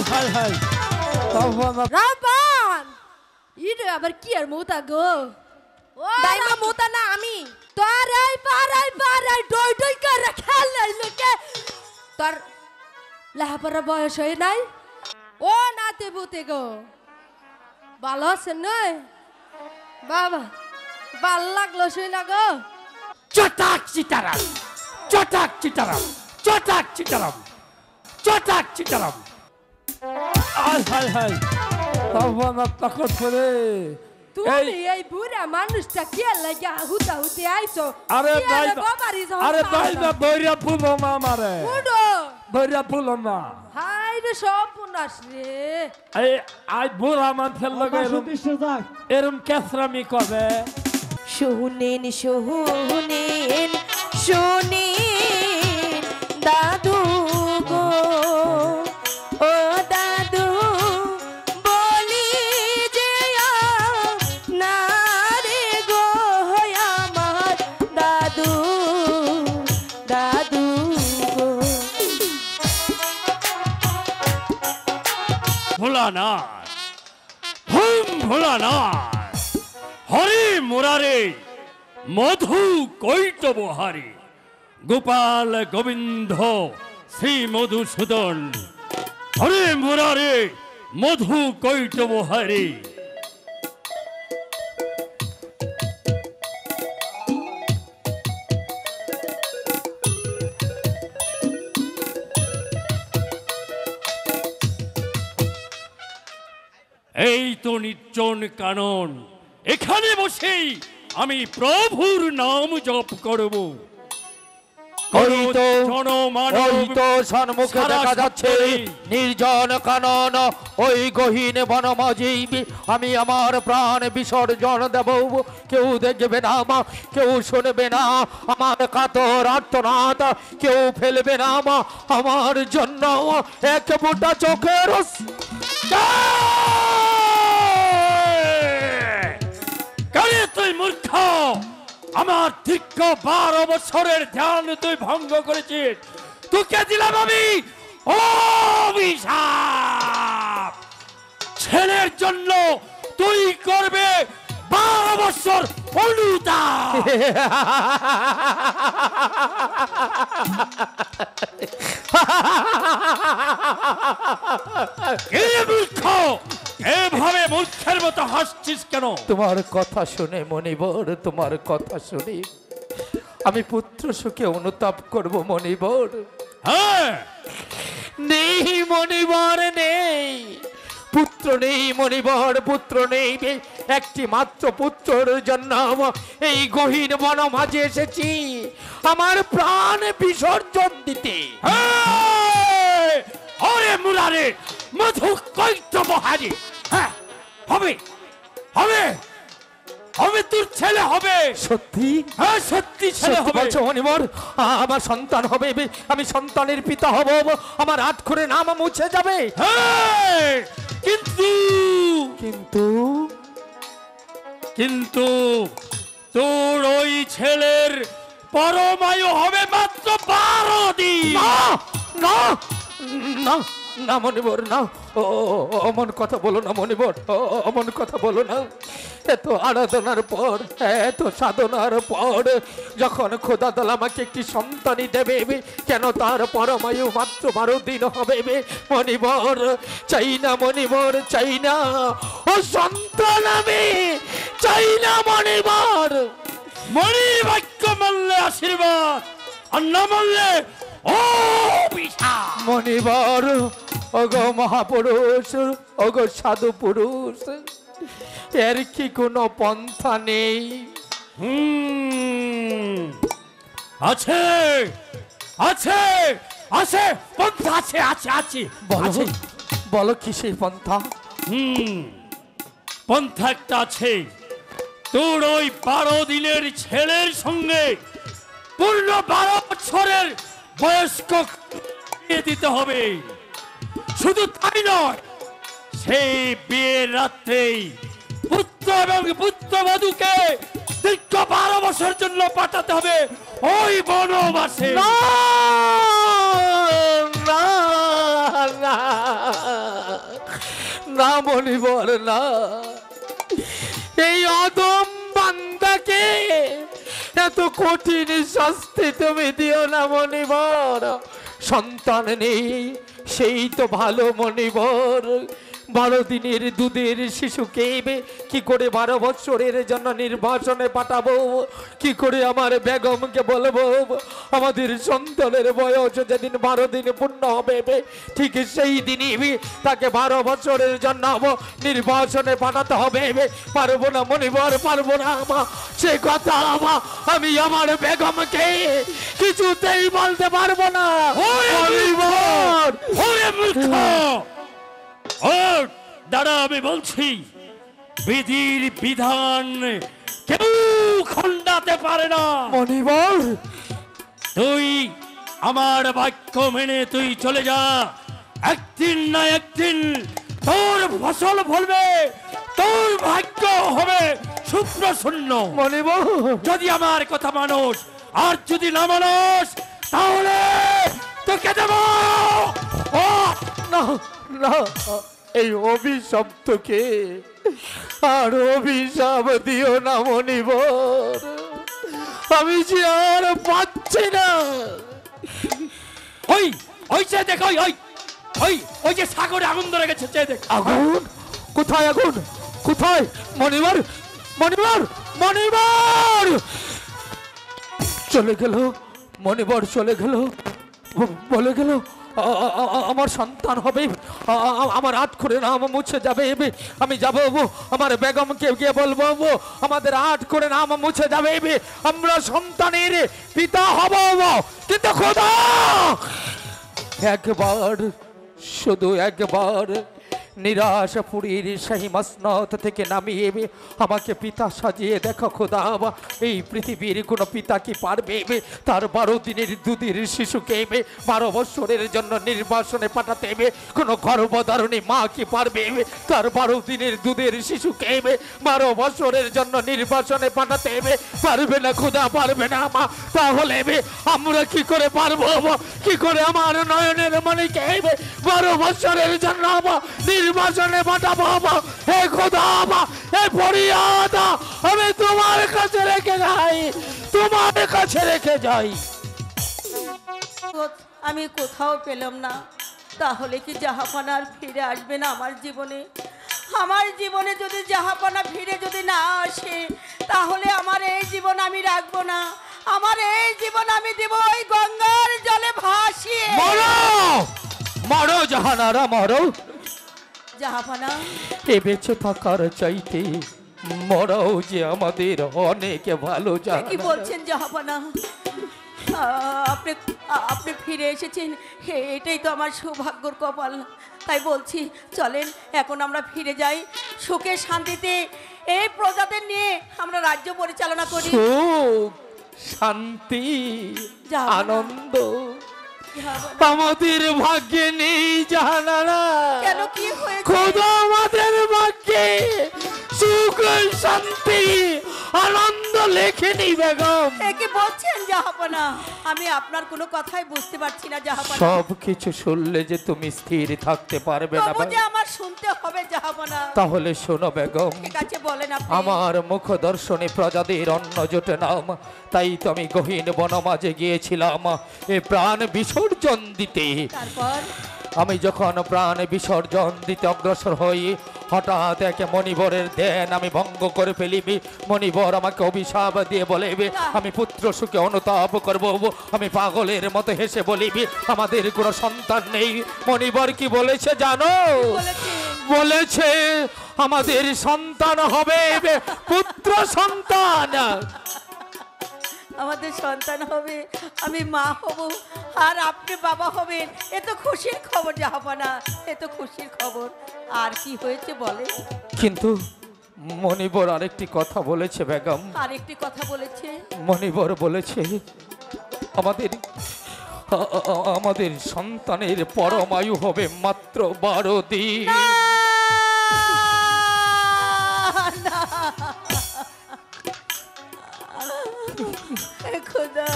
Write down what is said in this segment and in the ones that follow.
হায় হায় রাবান ইরে আবার কি আর মোতা গো ও দাইমা মোতা না আমি তোর এই পারাই ডই ডই করে খেলাই লোকে তোর লেহাপড়া বয়স হয় নাই ও নাতে বুতে গো ভালো আছেন নয় বাবা ভাল লাগলো শুই না গো চটাক চিটারাম চটাক চিটারাম চটাক চিটারাম চটাক চিটারাম আয় হায় হায় বাবা তাকত করে তুমি এই বুড়া মানুষটা কে লাগা হুতা হুতে আইছো আরে ভাই আরে ভাই না বইরা ফুলো না মারে বুড়ো বইরা ফুলো না হাই রে সব পুনাস রে এই আই বুড়া মানুষের লগে এরম কেসরামি করে শুনেন শুনেন শুনেন দাদু গো ও দাদু বলি যে না রে গো আমার দাদু দাদু গো ভোলানা হুম ভোলানা হরে মুরারে মধু কৈতবহারে গোপাল গোবিন্দ শ্রী মধুসূদন হরে মুরারে মধু কৈতবহারে এই তো নির্জন কানন এখানে বসেই আমি প্রভুর নাম জপ করব সম্মুখে দেখা যাচ্ছে নির্জন কানন ওই গহীন বনমাঝি আমি আমার প্রাণ বিসর্জন দেব কেউ দেখবে না কেউ শুনবে না আমার কাতর আর্তনাদ কেউ ফেলবে না আমার জন্য এক ফোঁটা চোখের তুই মূর্খ আমার দীর্ঘ 12 বছরের ধ্যান তুই ভঙ্গ করেছিস তোকে দিলাম আমি অভিশাপ ছেলের জন্য তুই করবে 12 বছর অনুতাপ মূর্খ এভাবে মূর্খের মতো হাসছিস কেন তোমার কথা শুনে মনিবর তোমার কথা শুনে আমি পুত্র সুখে অনুতাপ করব মনিবর হ্যাঁ নেই মনিবর নেই পুত্র নেই মনিবর পুত্র নেই একটি মাত্র পুত্রের জন্য এই গহীন বন মাঝে এসেছি আমার প্রাণ বিসর্জন দিতে ওরে মুরারে মধু কৈতবহারে হ্যাঁ হবে হবে হবে তোর ছেলে হবে সত্যি হ্যাঁ সত্যি ছেলে হবে বলছো মনিবর আমার সন্তান হবে আমি সন্তানের পিতা হব আমার আটখরে নাম মুছে যাবে হ্যাঁ কিন্তু কিন্তু কিন্তু তোর ওই ছেলের পরমায়ু হবে মাত্র 12 দিন না না না মনিবর না অমন কথা বলো না মনিবর অমন কথা বলো না এত আরাধনার পর এত সাধনার পর যখন খোদা তাআলা আমাকে একটি সন্তানই দেবে কেন তার পরমায়ু মাত্র 12 দিন হবে মনিবর চাই না মনিবর চাই না ও সন্তান আমি চাই না মনিবর মনি বাক্য মানলে আশীর্বাদ আর না মানলে মনিবর ওগো মহাপুরুষ ওগো সাধু পুরুষ এর কি কোনো পন্থা নেই আছে আছে আছে পন্থা আছে আছে আছে বলো বলো কি সেই পন্থা পন্থা একটা আছে তোর ওই 12 দিনের ছেলের সঙ্গে পূর্ণ 12 বছরের বয়স্ক বিয়ে দিতে হবে শুধু তাই নয় সেই বিয়ের রাত্রেই পুত্র এবং পুত্রবধূকে দীর্ঘ 12 বছর জন্য পাঠাতে হবে ওই বনবাসে না না না মনিবর না, এই অদম বান্দাকে এত কঠিন শাস্তি তুমি দিও না মনিবর। সন্তান নেই সেই তো ভালো মনিবর। 12 দিনের দুধের শিশুকে কি করে 12 বছরের জন্য নির্বাসনে পাঠাবো? কি করে আমার বেগমকে বলবো আমাদের সন্তানের বয়স যেদিন 12 দিন পূর্ণ হবে ঠিক সেই দিনই তাকে 12 বছরের জন্য নির্বাসনে পাঠাতে হবে? পারবো না মনিবর, পারবো না। সে কথা আমি আমার বেগমকে কিছুতেই বলতে পারবো না মনিবর। দাঁড়া, আমি বলছি, বিধির বিধান কেউ খণ্ডাতে পারে না মনিবর। তুই আমার বাক্য মেনে তুই চলে যা। একদিন না একদিন তোর ফসল ফলবে, তোর ভাগ্য হবে সুপ্রসন্ন মনিবর। যদি আমার কথা মানুষ, আর যদি না মানুষ তাহলে তোকে দেব। না না, এই অভিশপ্তকে আর অভিশাপ দিও না মনিবর। আমি যে আর পাচ্ছি না। ওই ওই যে দেখ, ওই ওই ওই ওই যে সাগরে আগুন ধরে গেছে, চেয়ে দেখ। আগুন? কোথায় আগুন? কোথায় মনিবর? মনিবর, মনিবর চলে গেল, মনিবর চলে গেল, বলে গেল আমার সন্তান হবে, আমার 8 করে নাম মুছে যাবে। আমি যাবো, আমার বেগমকে গিয়ে বলবো আমাদের 8 করে নাম মুছে যাবে, আমরা সন্তানের পিতা হব। কিন্তু খোদা একবার, শুধু একবার নিরাশাপুরীর সেই মসনদ থেকে নামিয়ে আমাকে পিতা সাজিয়ে দেখো খোদা। এই পৃথিবীর কোনো পিতা কি পারবে তার 12 দিনের দুধের শিশুকে 12 বছরের জন্য নির্বাসনে পাঠাতে? কোনো গর্ভধারণী মা কি পারবে তার 12 দিনের দুধের শিশুকে 12 বছরের জন্য নির্বাসনে পাঠাতে? পারবে না খোদা, পারবে না মা। তাহলে আমরা কি করে পারবো? কি করে আমার নয়নের মণিকে 12 বছরের জন্য নির্বাসনে পাঠাবো? হে খোদা, হে ফরিয়াদ আমি তোমার কাছে রেখে যাই, তোমার কাছে রেখে যাই। আমি কোথাও পেলাম না। তাহলে কি জাহাপানা আর ফিরে আসবে না আমার জীবনে? আমার জীবনে যদি জাহাপানা ফিরে যদি না আসে, তাহলে আমার এই জীবন আমি রাখবো না। আমার এই জীবন আমি দেব ওই গঙ্গার জলে ভাসিয়ে। মরো মরো জাহানারা, মরো। জাহাপানা, এ বেঁচে থাকার চাইতে মরাও যে আমাদের অনেক ভালো। কি বলছেন জাহাপানা? আপনি আপনি ফিরে এসেছেন, এটাই তো আমার সৌভাগ্যর কপাল। তাই বলছি চলেন এখন আমরা ফিরে যাই, সুখে শান্তিতে এই প্রজাদের নিয়ে আমরা রাজ্য পরিচালনা করি। সুখ, শান্তি, আনন্দ আমাদের ভাগ্যে নেই জাহানারা। কেন, কি হয়েছে? খোদা আমাদের ভাগ্যে সুখ, শান্তি, আনন্দ লেখেনি বেগম। কি বলছেন জাহাপানা? আমি আপনার কোনো কথাই বুঝতে পারছি না জাহাপানা। সব কিছু শুনলে যে তুমি স্থির থাকতে পারবে না, তবু যে আমার শুনতে হবে জাহাপানা। তাহলে শোনো বেগম, ঠিক আছে বলেন আপনি। আমার মুখ দর্শনে প্রজাদের অন্ন জোটে নাম, তাই তো আমি গহীন বনমাঝে গিয়েছিলাম এ প্রাণ বিসর্জন দিতে। তারপর আমি যখন প্রাণ বিসর্জন দিতে অগ্রসর হই, হঠাৎ এক মনিবরের ধ্যান আমি ভঙ্গ করে ফেলিবি। মনিবর আমাকে অভিশাপ দিয়ে বলেবে আমি পুত্র সুখে অনুতাপ করব। আমি পাগলের মতো হেসে বলিবি আমাদের কোনো সন্তান নেই। মনিবর কি বলেছে জানো? বলেছে আমাদের সন্তান হবে পুত্র সন্তান। আমাদের সন্তান হবে, আমি মা হব, আর আপনি বাবা হবেন। এ তো খুশির খবর জাহাপানা, এ তো খুশির খবর। আর কি হয়েছে বলে? কিন্তু মনিবর আরেকটি কথা বলেছে বেগম। আরেকটি কথা বলেছে? মনিবর বলেছে আমাদের আমাদের সন্তানের পরমায়ু হবে মাত্র 12 দিন। খোদা,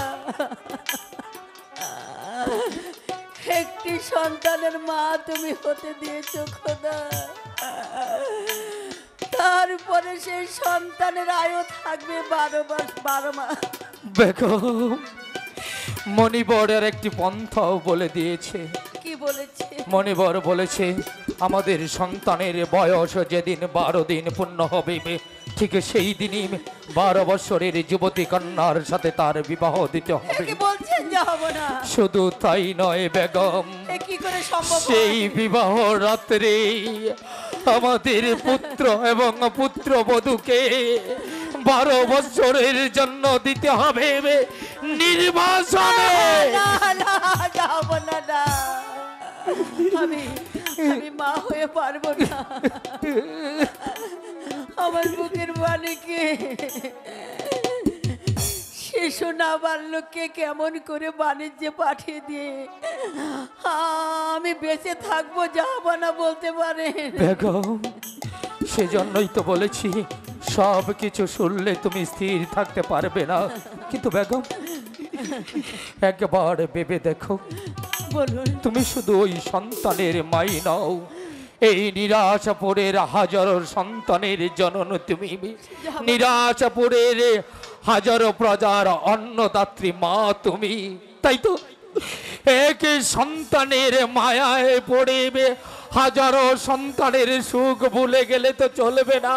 একটি সন্তানের মা তুমি হতে দিয়েছো খোদা, তারপরে সেই সন্তানের আয়ু থাকবে 12 মাস। বেগম, মণিবরের একটি পন্থাও বলে দিয়েছে। কি বলেছে? মণিবর বলেছে আমাদের সন্তানের বয়স যেদিন 12 দিন পূর্ণ হবে, ঠিক সেই দিনই 12 বছরের যুবতী কন্যার সাথে তার বিবাহ দিতে হবে। কি বলছেন যে হবে না? শুধু তাই নয় বেগম, এ কি করে সম্ভব? সেই বিবাহ রাত্রে আমাদের পুত্র এবং পুত্রবধূকে 12 বছরের জন্য দিতে হবে নির্বাসনে। না না, যাব না, না। আমি মা হয়ে পারবো না। আমার বুকের মালিকে শিশু নাবালককে কেমন করে বাণিজ্যে পাঠিয়ে দিয়ে আমি বেঁচে থাকবো, যাব না বলতে পারে? বেগম, সেজন্যই তো বলেছি সব কিছু শুনলে তুমি স্থির থাকতে পারবে না। কিন্তু বেগম, একবার ভেবে দেখো, বলুন। তুমি শুধু ওই সন্তানের মাই নও, এই নিরাশাপুরের হাজারো সন্তানের জনন তুমি। নিরাশাপুরের হাজারো প্রজার অন্নদাত্রী মা তুমি। তাই তো এক সন্তানের মায়ায় পড়ে হাজারো সন্তানের সুখ ভুলে গেলে তো চলবে না।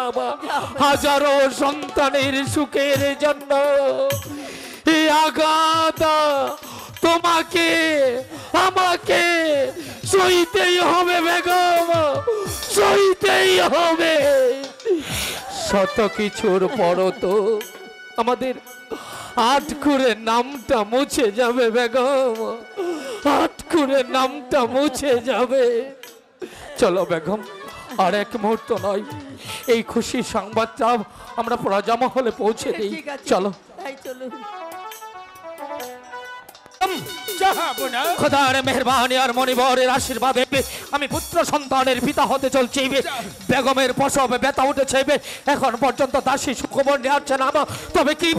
হাজারো সন্তানের সুখের জন্য এই আঘাত তোমাকে আমাকে সইতেই হবে বেগম, সইতেই হবে। শত কিছুর পরও তো আমাদের আটকুরের নামটা মুছে যাবে বেগম, আটকুরের নামটা মুছে যাবে। চলো বেগম, আর এক মুহূর্ত নয়, এই খুশির সংবাদটা আমরা প্রজামহলে পৌঁছে দিই। ঠিক আছে, চলো। তাই চলুন। খোদার মেহরবানি আর মণিবরের আশীর্বাদে আমি পুত্র সন্তানের পিতা হতে চলছি। বেগমের প্রসব ব্যথা উঠেছে, এখন পর্যন্ত দাসী সুখবর নিয়ে আসছে না। তবে কি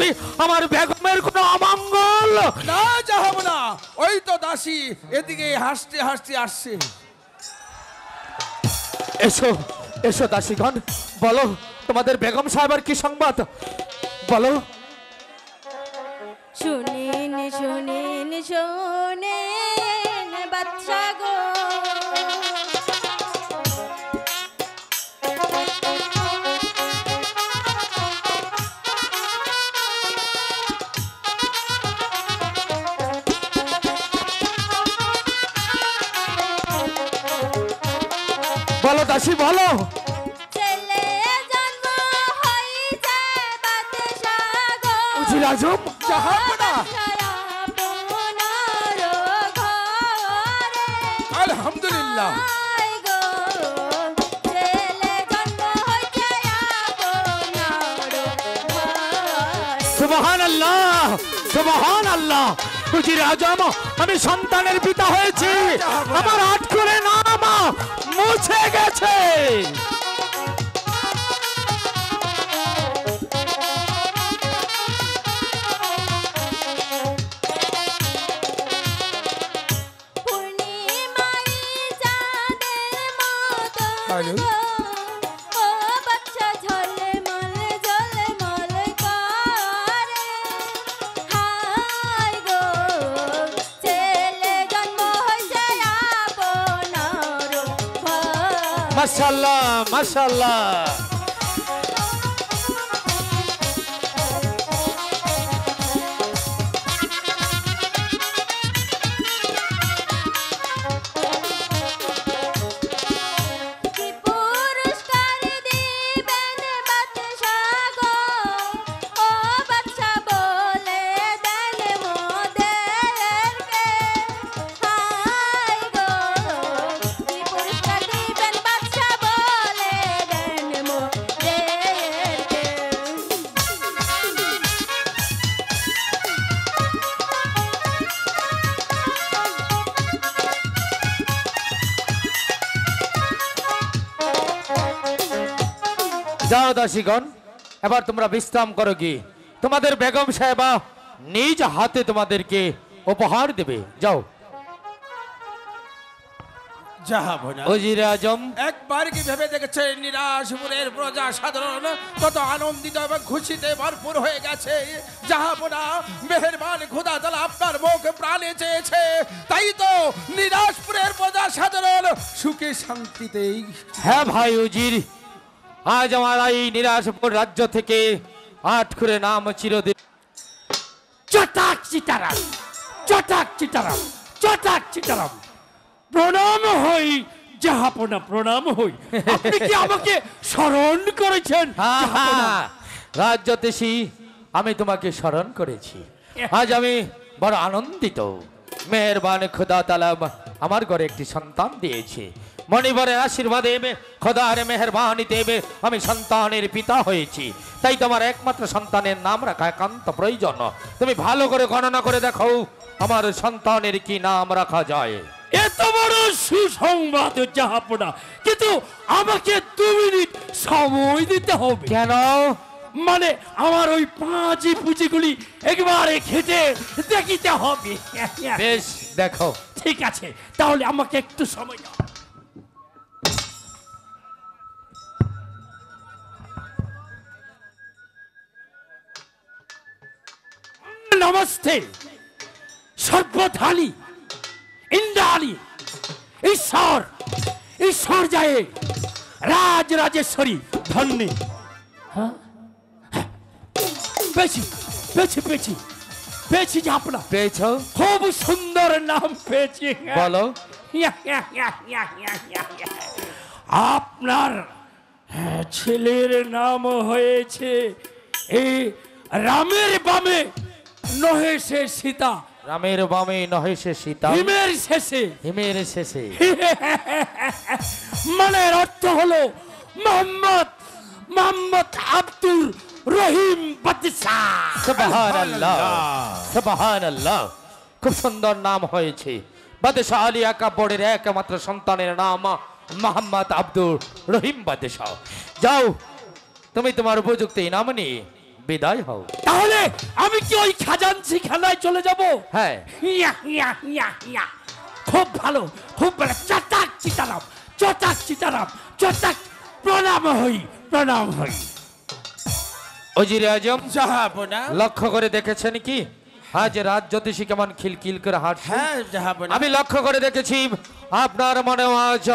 আমার বেগমের কোনো অমঙ্গল? না, যাবো না। ওই তো দাসী এদিকে হাসতে হাসতে আসছে। এসো এসো দাসীগণ, বলো তোমাদের বেগম সাহেবের কি সংবাদ, বলো। শুনিন শুনিন শোনেন বাচ্চা গো, বলো দাসী বলো। ছেলে জন্ম হইছে বাদশা গো, উজির আজম যাবো না। আলহামদুলিল্লাহ। সুবহানাল্লাহ, সুবহানাল্লাহ। উজির আজম, আমি সন্তানের পিতা হয়েছি, আমার আটকুরে নাম মুছে গেছে। হ্যালো। মাশাআল্লাহ, মাশাআল্লাহ। যাও দাসীগণ, এবার তোমরা বিশ্রাম করো, কি তোমাদের বেগম সাহেবা নিজ হাতে তোমাদেরকে উপহার দেবে। যাও। জাহাপনা উজিরে আজম একবার কি ভেবে দেখেছেন নিরাশপুরের প্রজা সাধারণ কত আনন্দিত এবং খুশিতে ভরপুর হয়ে গেছে। জাহাপনা মেহেরবান খোদা তাআলা আপনার মুখ প্রাণে চেয়েছে, তাই তো নিরাশপুরের প্রজা সাধারণ সুখে শান্তিতেই। হ্যাঁ ভাই উজির, আজ আমার এই নিরাশপুর রাজ্য থেকে আট করে নাম চিরদিন। চটাক চিটারাম, চটাক চিটারাম, চটাক চিটারাম। প্রণাম হই জাহাপনা, প্রণাম হই। আপনি কি আমাকে স্মরণ করেছেন? জাহাপনা? রাজ্যতেশী, আমি তোমাকে স্মরণ করেছি। আজ আমি বড় আনন্দিত। মেহেরবান খোদা তাআলা আমার ঘরে একটি সন্তান দিয়েছে। মণিবরের আশীর্বাদে খোদার মেহেরবানিতে আমি সন্তানের পিতা হয়েছি। তাই তোমার একমাত্র সন্তানের নাম রাখা একান্ত প্রয়োজন। তুমি ভালো করে গণনা করে দেখো আমার সন্তানের কি নাম রাখা যায়। এত বড় সুসংবাদ জাহাপনা, কিন্তু আমাকে 2 মিনিট সময় দিতে হবে। কেন? মানে আমার ওই পাঁচি পুঁজিগুলি একবারে খেটে দেখিতে হবে। বেশ, দেখো। ঠিক আছে, তাহলে আমাকে একটু সময় দাও। নমস্তে সর্বধালী ইন্দ্রাণী ঈশ্বর, ঈশ্বর যায় রাজ রাজেশ্বরী ধন্যী। হ্যাঁ, পেয়েছি পেয়েছি পেয়েছি পেয়েছি জাহাপনা, পেয়েছ? খুব সুন্দর নাম পেয়েছি। বলো। আপনার ছেলের নাম হয়েছে এই রামের বামে নহে সে সীতা, রামের বামে নহে সে সীতা, হিমের শেষে। হিমের শেষে। মানে অর্থ হলো মোহাম্মদ মোহাম্মদ আব্দুর রহিম বাদশাহ। সুবহানাল্লাহ, সুবহানাল্লাহ। খুব সুন্দর নাম হয়েছে। বাদশাহ আলী আকবরের একমাত্র সন্তানের নাম মোহাম্মদ আব্দুর রহিম বাদশাহ। যাও, তুমি তোমার উপযুক্ত নাম নিয়ে বিদায় হও। তাহলে আমি কি ওই খাজানসি খানায় চলে যাব? হ্যাঁ। খুব ভালো, খুব ভালো। চটাক চিতারাম, চটাক চিতারাম, চটাক। প্রণাম হই, প্রণাম হই। ওজিরে আজম, জাহাপনা লক্ষ্য করে দেখেছেন কি আজ রাত জ্যোতিষী কেমন খিলখিল করে হাঁটছে? হ্যাঁ জাহাপনা, আমি লক্ষ্য করে দেখেছি আপনার মনে আজ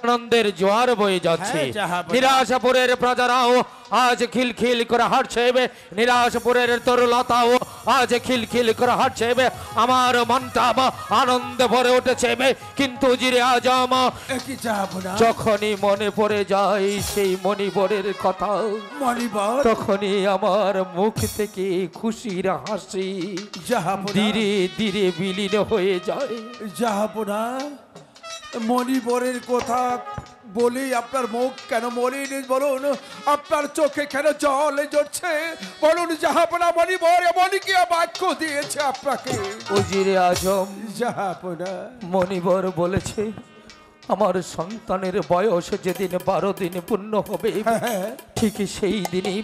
আনন্দের জোয়ার বয়ে যাচ্ছে। হ্যাঁ, জাহাপনা। নিরাশপুরের প্রজারাও আজ খিলখিল করে হাঁটছে। নিরাশপুরের তরুলতাও আজ খিলখিল করে হাঁটছে। আমার মনটা আনন্দে ভরে উঠেছে। কিন্তু জিরে আজম, কি জাহাপনা যখনই মনে পড়ে যায় সেই মণিবরের কথা, মণিবর তখনই আমার মুখ থেকে খুশির হাসি জাহাপনা ধীরে ধীরে বিলীন হয়ে যায়। জাহাপনা মণিবরের কথা বলি আপনার মুখ কেন মলিন বলুন? আপনার চোখে কেন জল ঝরছে বলুন জাহাপনা? মণিবর এমন কি বাক্য দিয়েছে আপনাকে? উজিরে আজম, জাহাপনা মণিবর বলেছে আমার সন্তানের বয়স যেদিন 12 দিন পূর্ণ হবে, ঠিক সেই দিনই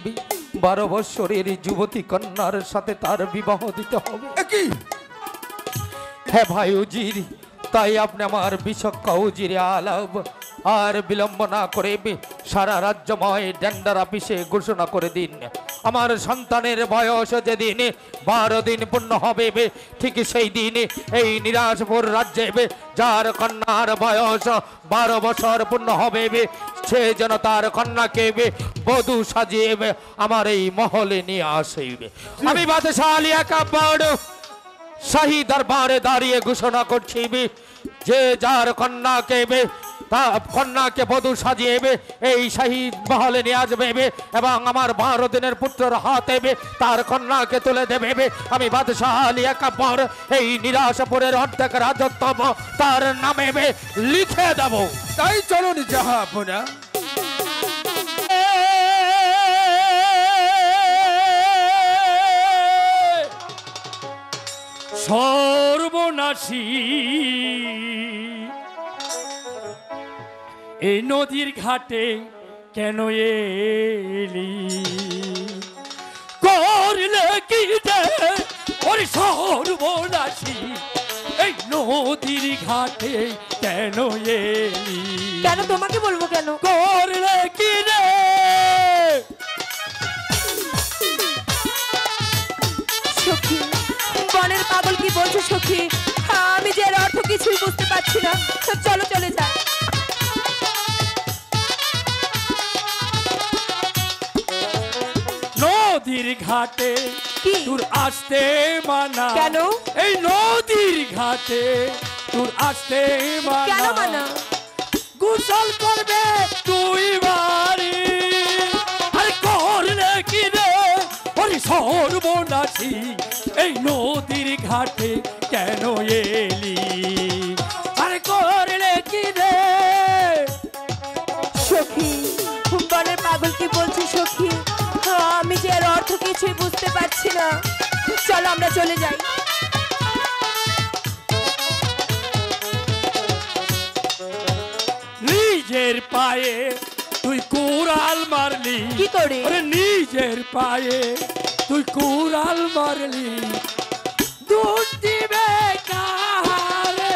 12 বৎসরের যুবতী কন্যার সাথে তার বিবাহ দিতে হবে। কি? হ্যাঁ ভাই উজির, তাই আপনি আমার বিচক্ষণ উজিরে আলাপ আর বিলম্ব না করে সারা রাজ্যময় ডেন্ডার অফিসে ঘোষণা করে দিন আমার সন্তানের বয়স যেদিন 12 দিন পূর্ণ হবে, ঠিক সেই দিন এই নিরাশপুর রাজ্যে যার কন্যার বয়স 12 বছর পূর্ণ হবে, সে যেন তার কন্যাকে বধূ সাজিয়ে আমার এই মহলে নিয়ে আসবে। আমি বাদশাহ আলী আকবর শাহী দরবারে দাঁড়িয়ে ঘোষণা করছি, যে যার কন্যাকে বধূ সাজিয়ে এই শাহী মহলে নিয়ে আসবে এবং আমার 12 দিনের পুত্রের হাতে তার কন্যাকে তুলে দেবে, আমি বাদশাহ আলী আকবর এই নিরাশপুরের অর্ধেক রাজত্ব তার নামে লিখে দেব। তাই চলুন জাহাপনা। সর্বনাশী এই নদীর ঘাটে কেন এলি? করলে কি দে ওর সর্বনাশী এই নদীর ঘাটে কেন এলি? কেন তোমাকে বলবো কেন? করলে কি রে? সখী, বনের পাগল কি বলছো সখী? আমি যে এর অর্থ কিছুই বুঝতে পারছি না। চলো চলে যাই। নদীর ঘাটে কি? তোর আসতে মানা। কেন? এই নদীর ঘাটে তোর আসতে মানা। কেন মানা? গোসল করবে তুই বাড়ি, আরে করলে কি রে? ওরে সর্বনাশী, এই নদীর ঘাটে কেন এলি? আরে করলে কি রে? সখী, বনের পাগল কি বলছো সখী? আমি যে এর অর্থ কিছুই বুঝতে পারছি না। চলো আমরা চলে যাই। নিজের পায়ে তুই কুড়াল মারলি। কি করে? আরে নিজের পায়ে তুই কুড়াল মারলি, দুধ দিবে কাহারে?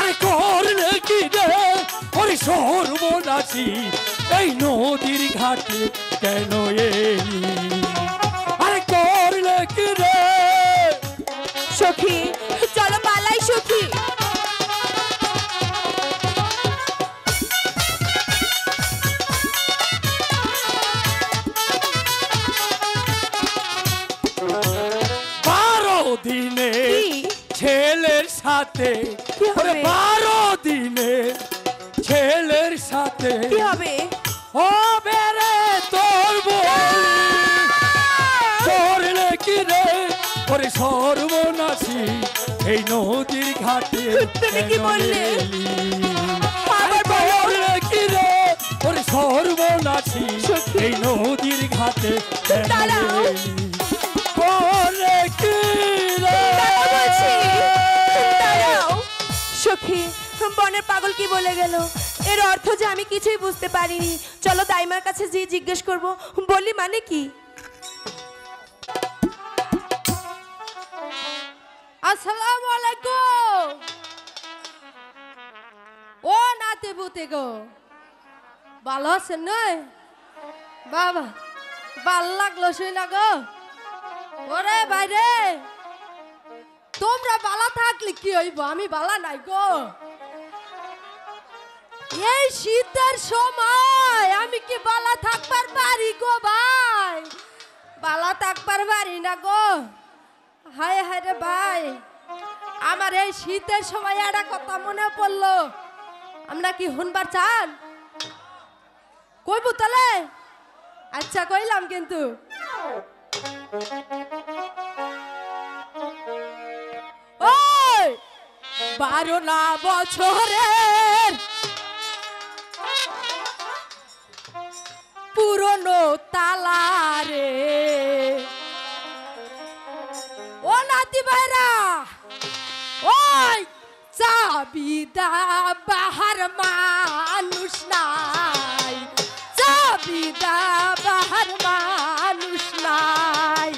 আরে করলে কি রে? ওরে সর্বনাশী, এই নদীর ঘাটে কেন এলি? আরে করলে কি রে? সখী, চলো পালাই সখী। দিনে কি? ছেলের সাথে, কি হবে? 12 দিনে ছেলের সাথে কি হবে? হবে রে তোর বলি। করলে কি রে? ওরে সর্বনাশী, এই নদীর ঘাটে তুমি কি কেন বললে? এলি? আবার বলো। করলে কি রে? ওরে সর্বনাশী, সখী। এই নদীর ঘাটে কেন দাঁড়াও। এলি? করলে কি রে? দাঁড়াও বলছি, দাঁড়াও। সখী, বনের পাগল কি বলে গেল? এর অর্থ যে আমি কিছুই বুঝতে পারিনি। চলো দাইমার কাছে যে জিজ্ঞেস করব। বলি মানে কি? আসসালামু আলাইকুম। ও নাতে বুতে গো, ভালো আছেন নয়? বাবা, ভাল লাগলো শুই না গো। ওরে বাইরে, তোমরা বালা থাকলে কি হইব? আমি বালা নাই গো। এই শীতের সময় আমি কি বালা থাকবার পারি গো ভাই? বালা থাকবার পারি না গো। হায় হায় রে ভাই, আমার এই শীতের সময় একটা কথা মনে পড়লো। আমরা কি শুনবার চান? কইবো তাহলে? আচ্ছা কইলাম কিন্তু। ওই 12 বছরের পুরনো তালারে, ও নাতি ভাইরা, ওই চাবিদা বাহার মানুষ নাই, চাবিদা বাহার মানুষ নাই।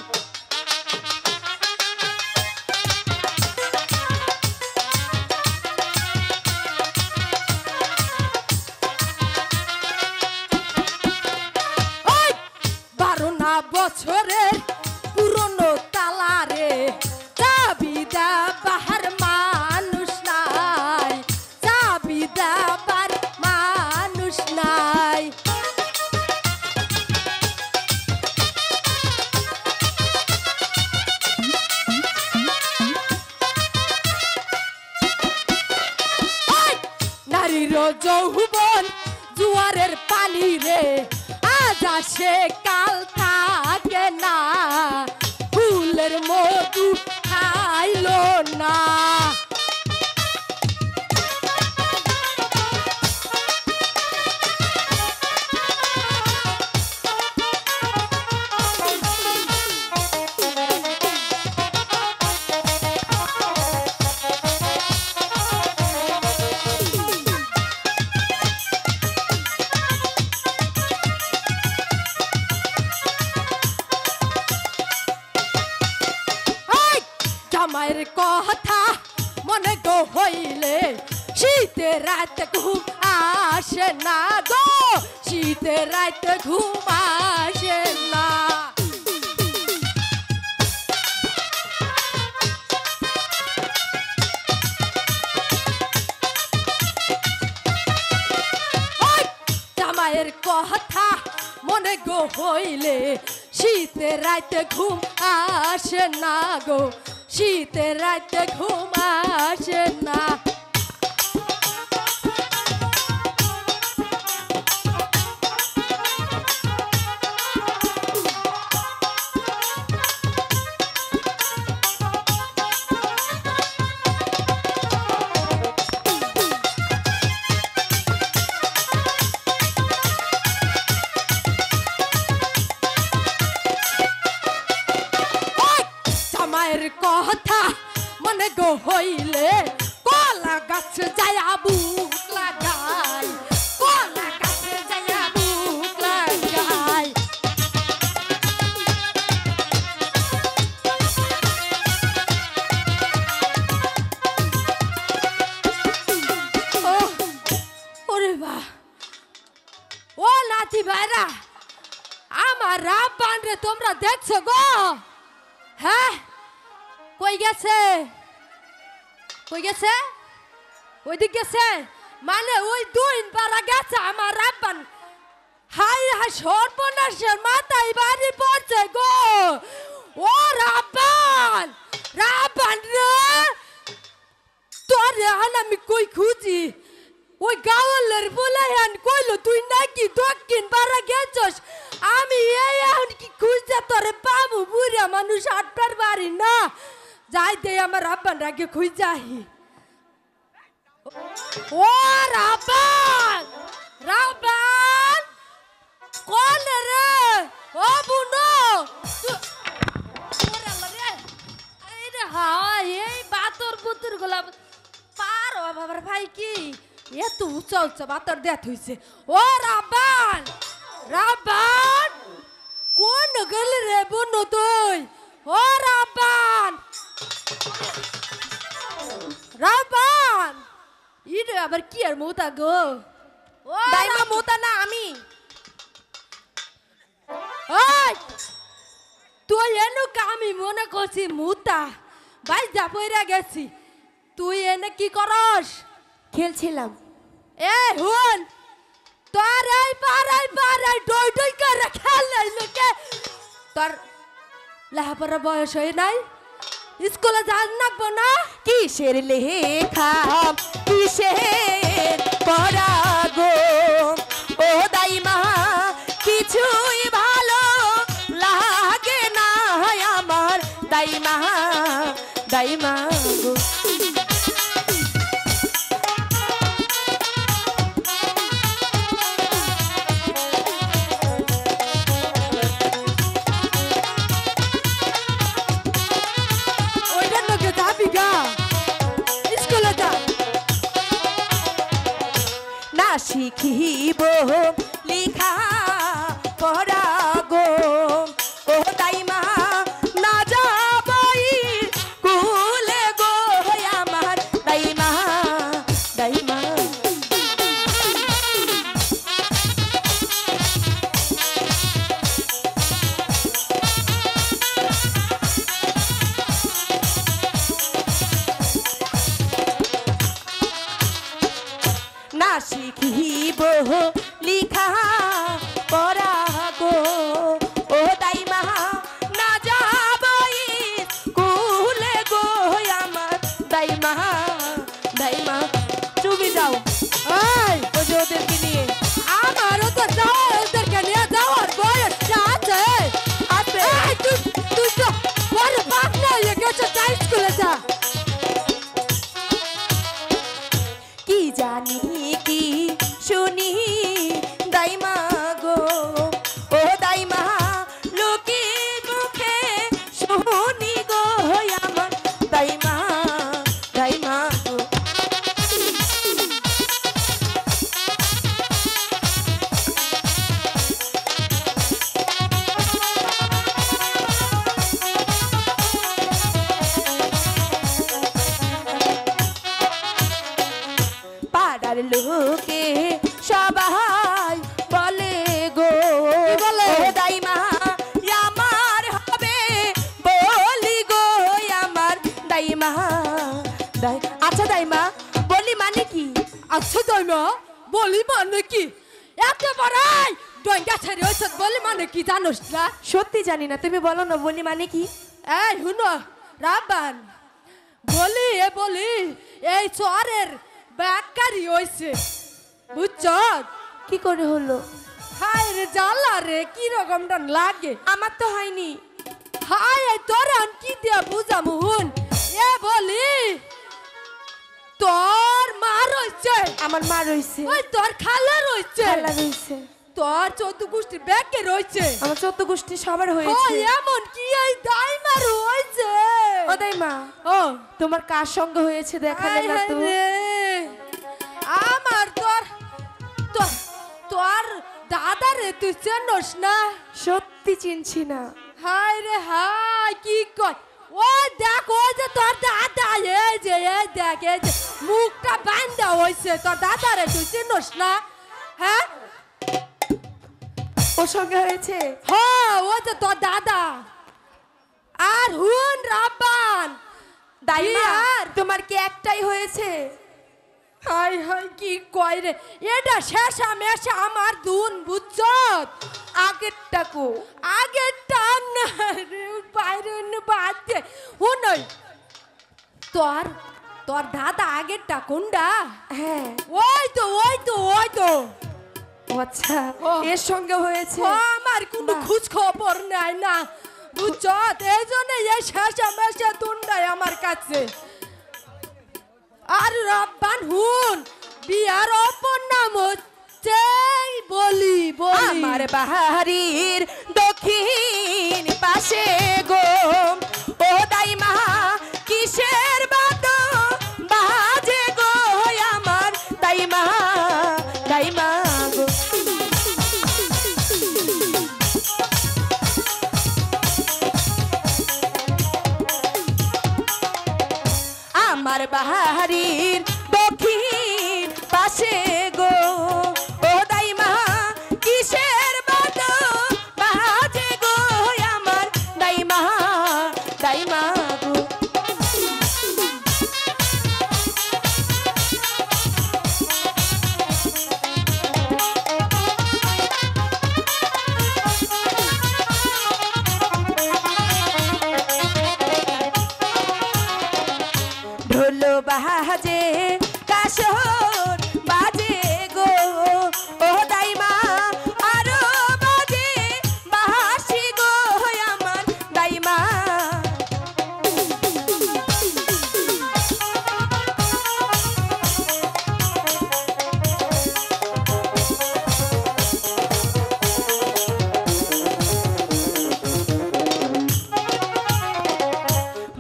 ওই 12 বছরের পুরনো তালারে, চাবিদা বাহার মানুষ নাই, চাবিদা বাহার মানুষ নাই। ওই নারীর যৌবন জুয়ারের পানি রে, আজ আসে কাল থাকে না, ফুলের মধু খাইলো না। জামাইয়ের কথা রাতে ঘুম আসে না গো, শীতে রাতে ঘুম আসে না। জামাইয়ের কথা মনে গো হইলে শীতে রাতে ঘুম আসে না গো, শীতে রাতে ঘুম আসে না। কথা মনে গো হইলে কলা গাছ যায়া বুক লাগাই, কলা গাছ যায়া বুক লাগাই। ওরে বাহ, ও লাঠি ভাইরা আমার রাব্বান রে তোমরা দেখছো গো? হ্যাঁ কই গেছে, কই গেছে? ওইদিক গেছে মানে ওই দুই পারা গেছে আমার রাব্বান। হাই হাই সর্বনাশের মাথায় বাড়ি পড়ছে গো। ও রাব্বান, রাব্বান রে তোরে আমি কই খুঁজি? ওই গাওয়ালের বলে আন কইলো তুই নাকি দক্ষিণ পারা গেছস। আমি এই এখন কি খুঁজতে তোরে পাবো? বুড়া মানুষ আটটার বাড়ি না যাইতে আমার রাব্বান রাগে খুঁজাই। ও রাব্বান, রাব্বান কোন রে? ও বুনো হাই এই বাতর বুতর গুলা পার বাবার ভাই কি এত উঁচা উঁচা বাতর দেখ হইছে। ও রাব্বান, রাব্বান কোন গেল রে বুনো তুই? ও রাব্বান, রাব্বান ইরে আবার কি আর মোতা গো? ও দাইমা মোতা না আমি। ওই তুই এনু কামি মনে করছি মুতা ভাই যা পইরা গেছি। তুই এনে কি করস? খেলছিলাম। এ হুন তোর এই পাড়াই ডই ডই করে খেলাই লোকে। তোর লেখাপড়া বয়স হয় নাই? স্কুলে যান নাকবো না? কিসের লেখা কিসের পড়া গো, ও দাইমা কিছুই ভালো লাগে না আমার দাইমা, দাইমা গো। শিখিব লিখা পড়া গো, ও দাইমা না যাবই কুলে গো আমার দাইমা, দাইমা। না শিখিব লিখা পড়া গো, ও দাইমা না যাবই কুলে গো আমার দাইমা, দাইমা। তুমি যাও ওই ওই যে ওদেরকে নিয়ে। আমারও তো যাও, ওদেরকে নিয়ে যাওয়ার বয়স আছে। আছে তুই তো বড় বাপ না হয়ে গেছো, তাই স্কুলে যা। কি জানি কি শুনি আচ্ছা দাইমা বলি মানে কি একেবারে ডঙ্গা ছেড়ে হয়েছে বলি মানে কি জানোস না সত্যি জানি না, তুমি বলো না বলি মানে কি। এই হুনো রাবান বলি এই চরের ব্যাকারি হয়েছে বুঝছ কি করে হলো? হায় রে জ্বালা রে কি রকমটা লাগে আমার তো হয়নি। হায় তোর কি দিয়া বুঝামু হুন এ বলি তোর মা রয়েছে আমার মা রইছে, ওই তোর খালা রয়েছে খালা রইছে, তোর চৌদ্দ গোষ্ঠী ব্যাকে রয়েছে আমার 14 গোষ্ঠী সবার ও হয়েছে। এমন কি এই দাইমা রয়েছে ও দাই মা, ও তোমার কার সঙ্গে হয়েছে দেখালে না তো? আমার তোর তোর তোর দাদা রে তুই চেনস না সত্যি চিনছি না। হায় রে হায় কি কয় ও দেখ ও যে তোর দাদা এই যে মুখটা বান্ধা হয়েছে তোর দাদা রে তুই চিনস না হ্যাঁ ওর সঙ্গে হয়েছে? হ্যাঁ ও যে তোর দাদা আর হুন রাব্বান দাই কি মা, আর? তোমার কি একটাই হয়েছে? হাই হাই কি কয় রে এটা শেষা মেশা আমার দুন বুঝছ আগেরটা কো? আগে টান না রে বাইরে বাদ দে হুনই তোর তোর দাদা আগেরটা কোনটা হ্যাঁ। ওই তো ও আচ্ছা, ও। এর সঙ্গে হয়েছে। ও আমার কোনো বাহ। খোঁজ খবর নাই না বুঝছ এই জন্য এই শেষা মেশা দুনটাই আমার কাছে আর রব্বান হুন বিয়ার অপর নাম হচ্ছে বলি আমার বাহারির দক্ষিণ পাশে গো ও দাই মা কিসের বাদ বাজে গো আমার দাই মা গো। আমার বাহারির দক্ষিণ পাশে গো ও দাই মা কিসের বাদ বাজে গো আমার দাই মা গো। ঢোল বাজে কাশর বাজে গো ও দাই মা আরো বাজে বাহাসি গো আমার দাই মা।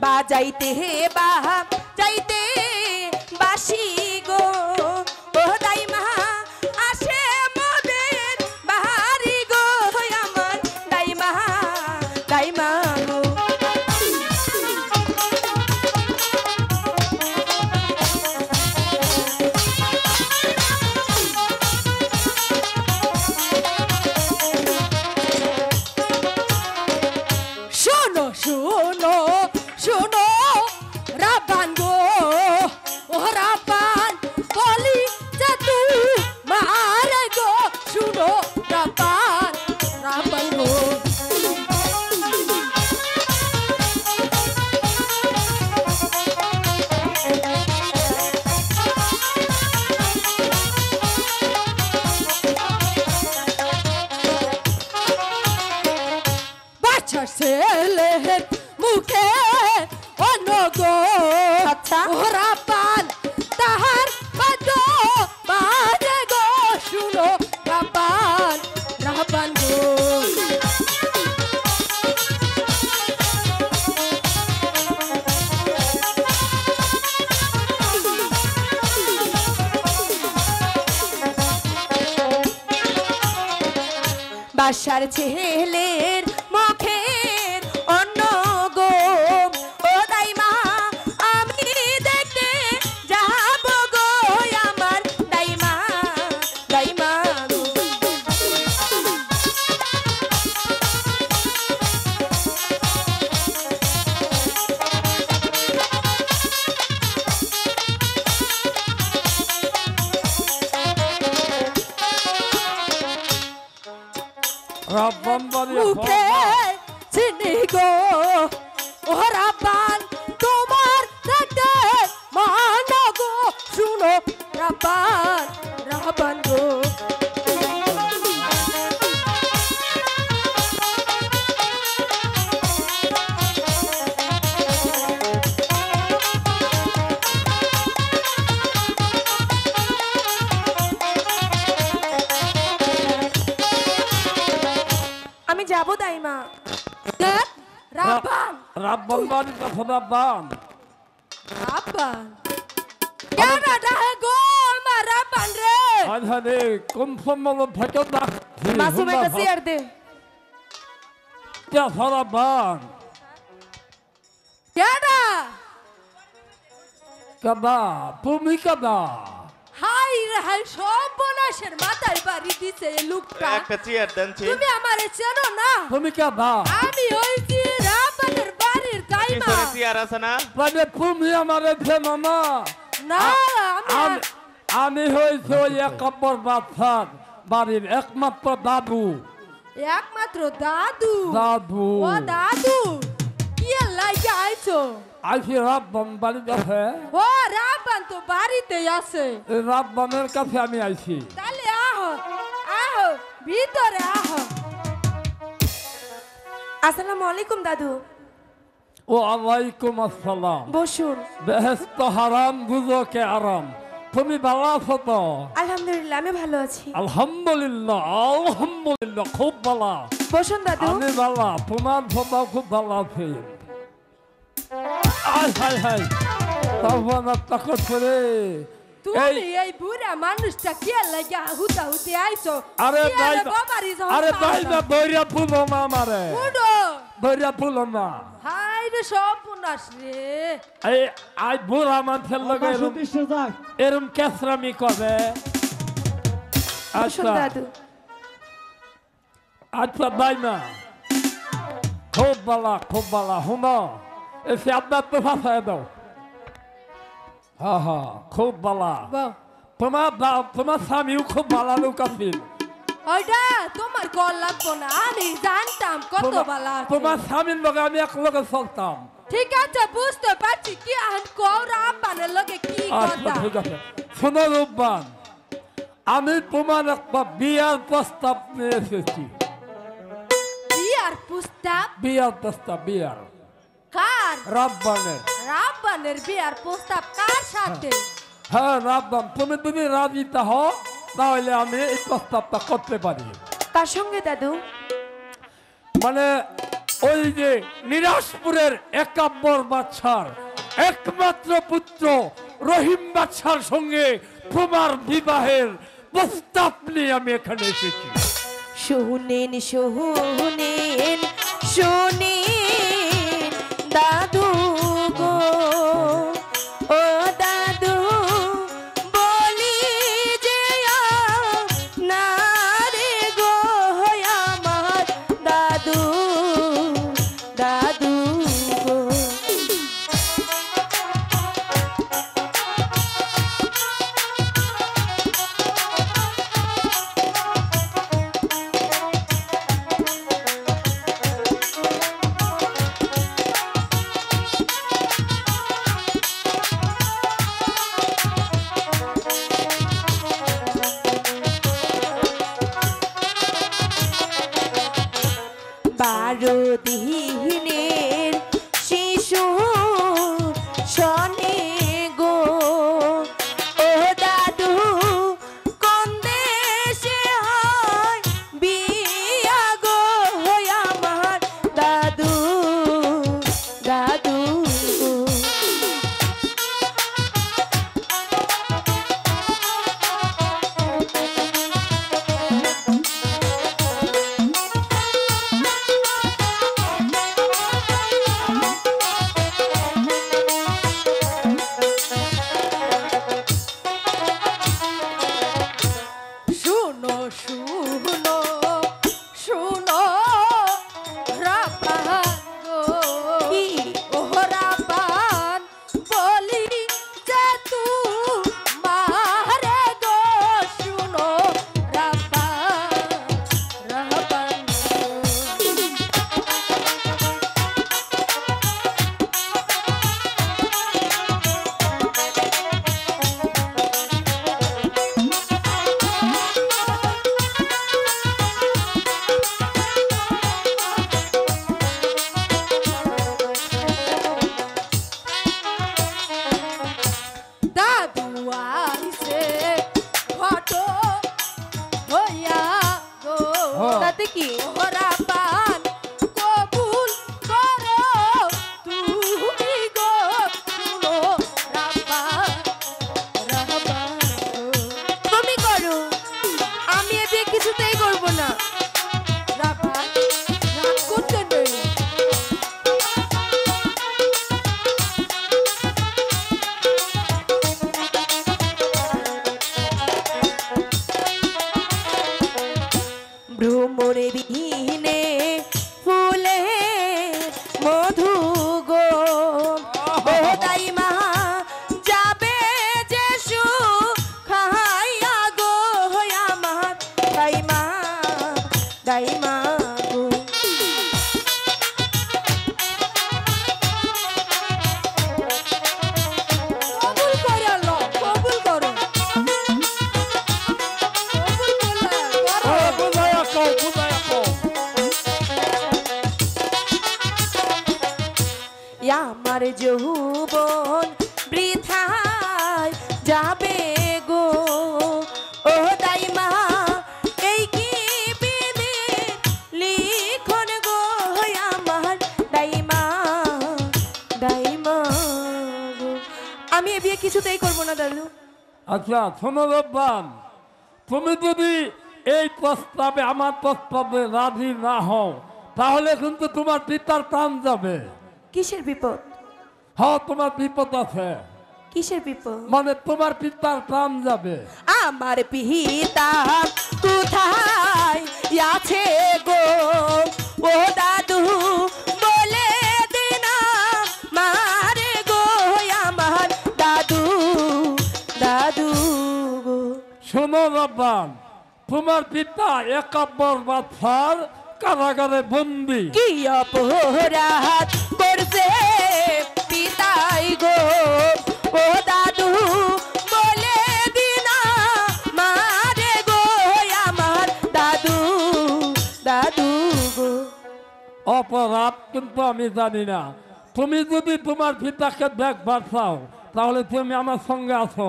বাজাইতে যাইতে বাসি গো ও দাই মা আসে মোদের বাহারি গো আমার দাই মা গো। শোনো শোনো শোনো রাব্বান গো ও রাব্বান বলি যে তুই মারে গো শুনো রাব্বান গো বাচ্চা ছেলের মুখে অন্য গো আচ্ছা। ওরা পান তাহার পাদ বাজে গো শুনো রাব্বান গো বাসার ছেলের মুখের অন্য গো ও দাই মা আমি দেখতে যাব গো আমার দাই মা গো। রাব্বান বাড়ি মুখে চিনি গো ও রাব্বান তোমার দেখতে মান গো শুনো রাব্বান রাব্বান গো আমি যাবো দাইমা। দেখ রাব্বান রাব্বান বাড়ি দেখো রাব্বান রাব্বান কেন ডাহে গো আমার রাব্বান রে আধারে কোন সম্বল থেকে না মাসুম একটা চেয়ার দে। কে রাব্বান কেডা কাদা তুমি কাদা হাই রে হাই সব বনাশের মাথায় বাড়ি দিছে এই লোকটা একটা চেয়ার দেন তুমি আমারে চেনো না তুমি কাদা আমি হইছি রাব্বানের বাড়ির কাইমা পিছনে চেয়ার আছে না? মানে তুমি আমার চেনো না না আমি আমি হয়েছে ওই একাব্বর বাদশার বাড়ির একমাত্র দাদু একমাত্র দাদু দাদু ও দাদু কি লাগে আইছো আইসি রাব্বান বাড়ি কাছে ও রাব্বান তো বাড়িতে আছে এই রাব্বানের কাছে আমি আইছি তাহলে আহো আহো ভিতরে আহো আসসালামু আলাইকুম দাদু। ও আলাইকুম আসসালাম বসুন। বেহেস্ত হারাম গুজোকে আরাম তুমি ভালো আছো তো আলহামদুলিল্লাহ আমি ভালো আছি। আলহামদুলিল্লাহ আলহামদুলিল্লাহ খুব ভালো বসুন দাদু। আমি ভালো তোমার ফটো খুব ভালো আছে আয় হাই হাই তখন তাকে ছেড়ে তুমি এই বুড়া মানুষটা কি লাগে হুতা হুতি আইছো আরে কি ভাই বাবারি যাও আরে ভাই না দইরা ফুলো না আমারে উডো দইরা ফুলো না হাই রে সব পুনাস রে এই আই বুড়া মানুষের লগে এরম কেসরামি করে বসুন আচ্ছা দাদু। আচ্ছা ভাই না খুব ভালো শুনো এসে আপনার তো ভাষায় দাও হ্যাঁ হ্যাঁ খুব ভালো বাহ তোমার স্বামীও খুব ভালো লোক আছেন ওইটা তোমার কল লাগবো না আমি জানতাম কত ভালো আছে। তোমার স্বামীর লগে আমি এক লগে চলতাম ঠিক আছে বুঝতে পারছি কি আন কৌরা আব্বানের লগে কি আচ্ছা কথা ঠিক আছে শোনো রূপবান আমি তোমার একটা বিয়ার প্রস্তাব নিয়ে এসেছি বিয়ার প্রস্তাব বিয়ার প্রস্তাব বিয়ার কার রাব্বানের রাব্বানের বিয়ার প্রস্তাব কার সাথে হ্যাঁ রাব্বান তুমি যদি রাজি হও তাহলে আমি এই প্রস্তাবটা করতে পারি কার সঙ্গে দাদু? মানে ওই যে নিরাজপুরের একাব্বর বাদশার একমাত্র পুত্র রহিম বাদশার সঙ্গে তোমার বিবাহের প্রস্তাব নিয়ে আমি এখানে এসেছি শুনেন শুনেন শুনেন দাদু গো ও দাদু বলি যে না রে গো আমার দাদু দাদু গো। বারো দিনের শিশু শনে গো ও দাদু কোন দেশে হয় বিয়া গো আমার দাদু দাদু গো। শুনো শুনো শুনো রাব্বান গো কি? ও রাব্বান বলি যে তু মারে গো শুনো রাব্বান রাব্বান কি ওরা পান কবুল করো তুমি গো শুনো রাব্বা রাব্বা তুমি করো, আমি এ বিয়ে কিছুতেই করব না। রাব্বা রাগ করতে নেই। ভ্রমরে বিহীনে ফুলে মধু গো ও দাইমা যাবে যে খাইয়া গো আমার দাইমা দাইমা গো। কবুল করে আল্লাহ কবুল করো কবুল করো বুঝাইয়া কও বুঝাইয়া কও আমার যৌবন বৃথায় যাবে গো ও দাইমা এই কি বিধি লিখন গো আমার দাইমা দাইমা গো। আমি এ বিয়ে কিছুতেই করবো না দাদু। আচ্ছা শোনো রব্বান, তুমি যদি এই প্রস্তাবে আমার প্রস্তাবে রাজি না হও তাহলে কিন্তু তোমার পিতার প্রাণ যাবে। কিসের বিপদ? হ্যাঁ তোমার বিপদ আছে, কিসের বিপদ? মানে তোমার পিতার প্রাণ যাবে। আমার পিতা কোথায় আছে গো ও দাদু বলে দিনা মারে গো আমার দাদু দাদু গো। শোনো রব্বান, তোমার পিতা একাব্বর বাদশার কারাগারে বন্দী। কি অপরাধ করছে পিতাই গো ও দাদু বলে দিনা মারে গো আমার দাদু দাদু গো। অপরাধ কিন্তু আমি জানি না। তুমি যদি তোমার পিতাকে দেখবার চাও তাহলে তুমি আমার সঙ্গে আছো।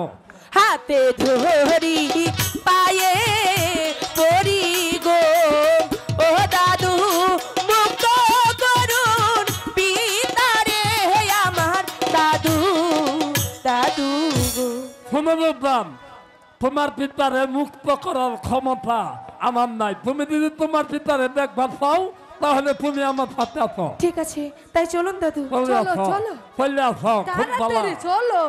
হাতে ধরি পায়ে পড়ি গো ও দাদু মুক্ত করুন পিতারে আমার দাদু দাদু গো। শোনো রব্বান, তোমার পিতারে মুক্ত করার ক্ষমতা আমার নাই। তুমি যদি তোমার পিতারে দেখবার চাও তাহলে তুমি আমার সাথে আছো। ঠিক আছে, তাই চলুন দাদু। চলে চলো, আসো চলো। চলে আসো। খুব ভালো তাড়াতাড়ি চলো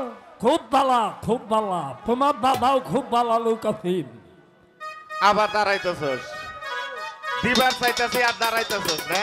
খুব ভালো খুব ভালো। তোমার দাদাও খুব ভালো লোক আছেন। আবার দাঁড়াইতেছস, দিবার চাইতেছি আর দাঁড়াইতেছস না।